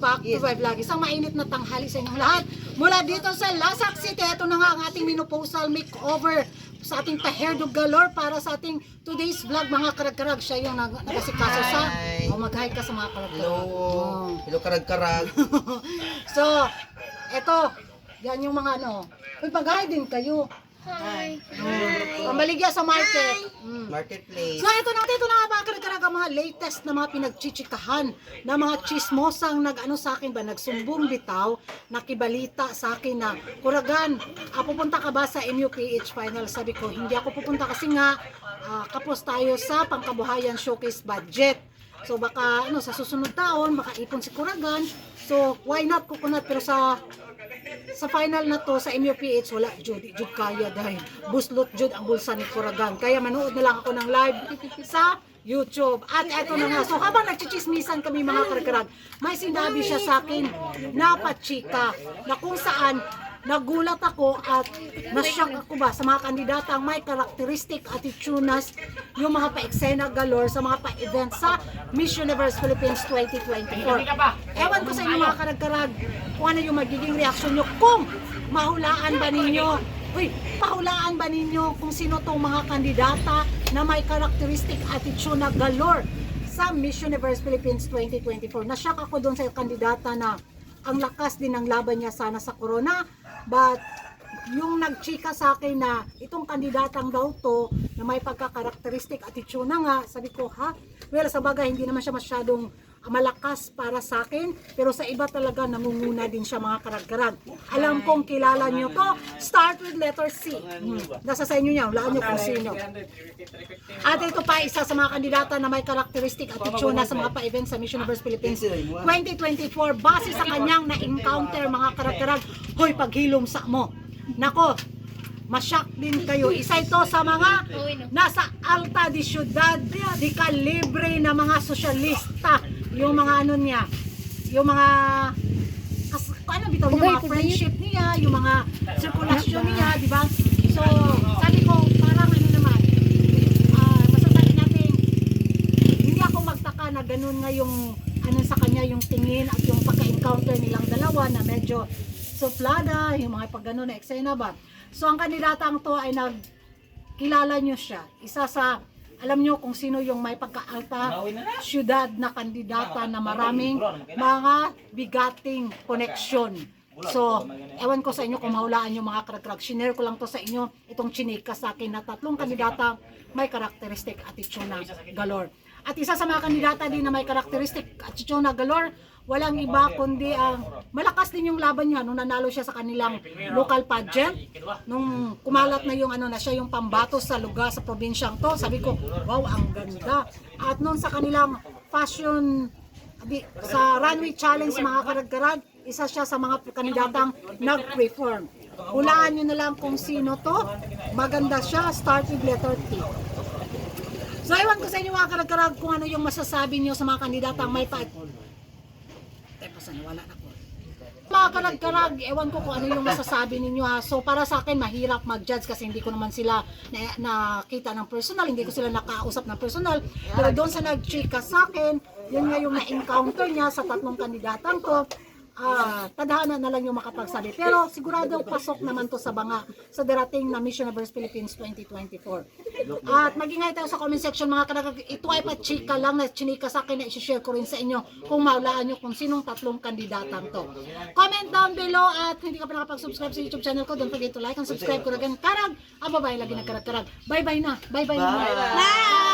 back to my vlog. Isang mainit na tanghali sa inyong lahat. Mula dito sa Lasak City, ito na nga ang ating menopausal makeover sa ating pa-hairdo galore para sa ating today's vlog, mga karag-karag. Siya yung nagasikaso sa... mag-hi ka sa mga karag-karag. Hello karag-karag. So, ito, yan yung mga ano. Uy, pag-hi din kayo. Hi. Pambaligya sa market. Marketplace. So ito na mga karag-karag ang mga latest na mga pinagchichikahan na mga chismosang nag-ano sa akin ba, nagsumbong bitaw, nakibalita sa akin na, Kuragan, pupunta ka ba sa MUPH final? Sabi ko, hindi ako pupunta kasi nga kapos tayo sa pangkabuhayan showcase budget. So baka ano sa susunod taon makaipon si Kuragan. So why not coconut, pero sa final na to sa MUPH wala jud kaya dahil buslot jud ang bulsa ni Kuragan. Kaya manood na lang ako ng live sa YouTube. At eto na nga. So habang nagchichismisan kami mga karkarag, may sinabi siya sa akin na pachika na kung saan nagulat ako at nashock ako ba sa mga kandidatang may karakteristik at itsunas yung mga pa-eksena galore sa mga pa-event sa Miss Universe Philippines 2024. Ewan ko sa inyo mga karag-karag kung ano yung magiging reaksyon nyo kung mahulaan ba ninyo, pahulaan ba ninyo kung sino tong mga kandidata na may karakteristik at itsuna galore sa Miss Universe Philippines 2024. Nashock ako doon sa kandidata na ang lakas din ng laban niya sana sa corona, but yung nagchika sa akin na itong kandidatang daw to na may pagkakarakteristik at itsuna nga, sabi ko ha, well sa bagay hindi naman siya masyadong malakas para sa akin, pero sa iba talaga nangunguna din siya mga karag-karag. Alam kong kilala nyo to, start with letter C. Nasa sa inyo niya, hulaan nyo kung sino. At ito pa isa sa mga kandidata na may karakteristik at itsuna sa mga pa-event sa Miss Universe Philippines 2024 base sa kanyang na-encounter mga karag-karag. Hoy, paghilom sa mo. Nako, masyak din kayo. Isa ito sa mga nasa alta di syudad, di kalibre na mga sosyalista. Yung mga ano niya, yung mga ano bitaw niya, mga friendship niya, yung mga sirkulasyon niya, di ba? So, sabi ko, parang ano naman, masasabi natin, hindi ako magtaka na ganun nga yung ano sa kanya, yung tingin at yung pagka-encounter nilang dalawa na medyo suplada, yung mga pag gano'n na eksena ba. So, ang kandidatang to ay nagkilala nyo siya. Isa sa alam nyo kung sino yung may pagkaalta syudad na kandidata na maraming mga bigating koneksyon. So, ewan ko sa inyo kung mahulaan yung mga karag-karag. Shinare ko lang to sa inyo, itong chinika sa akin na tatlong kandidata may karakteristik at itsuna galore. At isa sa mga kandidata din na may karakteristik at itsuna galore, walang iba kundi ang malakas din yung laban niya nung nanalo siya sa kanilang local pageant. Nung kumalat na yung ano na siya yung pambatos sa lugar sa probinsyang to, sabi ko, wow, ang ganda. At nung sa kanilang fashion sa runway challenge mga karag-karag, isa siya sa mga kandidatang nag-perform. Hulaan nyo na lang kung sino to. Maganda siya, start with letter T. So ewan ko sa inyo mga karag-karag kung ano yung masasabi nyo sa mga kandidatang may wala na po. Mga karag-karag, ewan ko kung ano yung masasabi ninyo ha. So para sa akin, mahirap mag-judge kasi hindi ko naman sila nakita ng personal, hindi ko sila nakausap ng personal. Pero doon sa nag-chika sa akin, yun nga yung na-encounter niya sa tatlong kandidatang ko. Tadhana na lang yung makapagsabi. Pero sigurado pasok naman to sa sa darating na Miss Universe Philippines 2024. At mag-ingay tayo sa comment section mga karag. Ito ay pa-chika lang na chinika sa akin na i-share ko rin sa inyo kung maulaan nyo kung sinong tatlong kandidatang to. Comment down below at kung hindi ka pa nakapag-subscribe sa YouTube channel ko, don't forget to like and subscribe ko rin. Karag, ang babae lagi na karag-karag. Bye-bye na. Bye-bye na. Bye!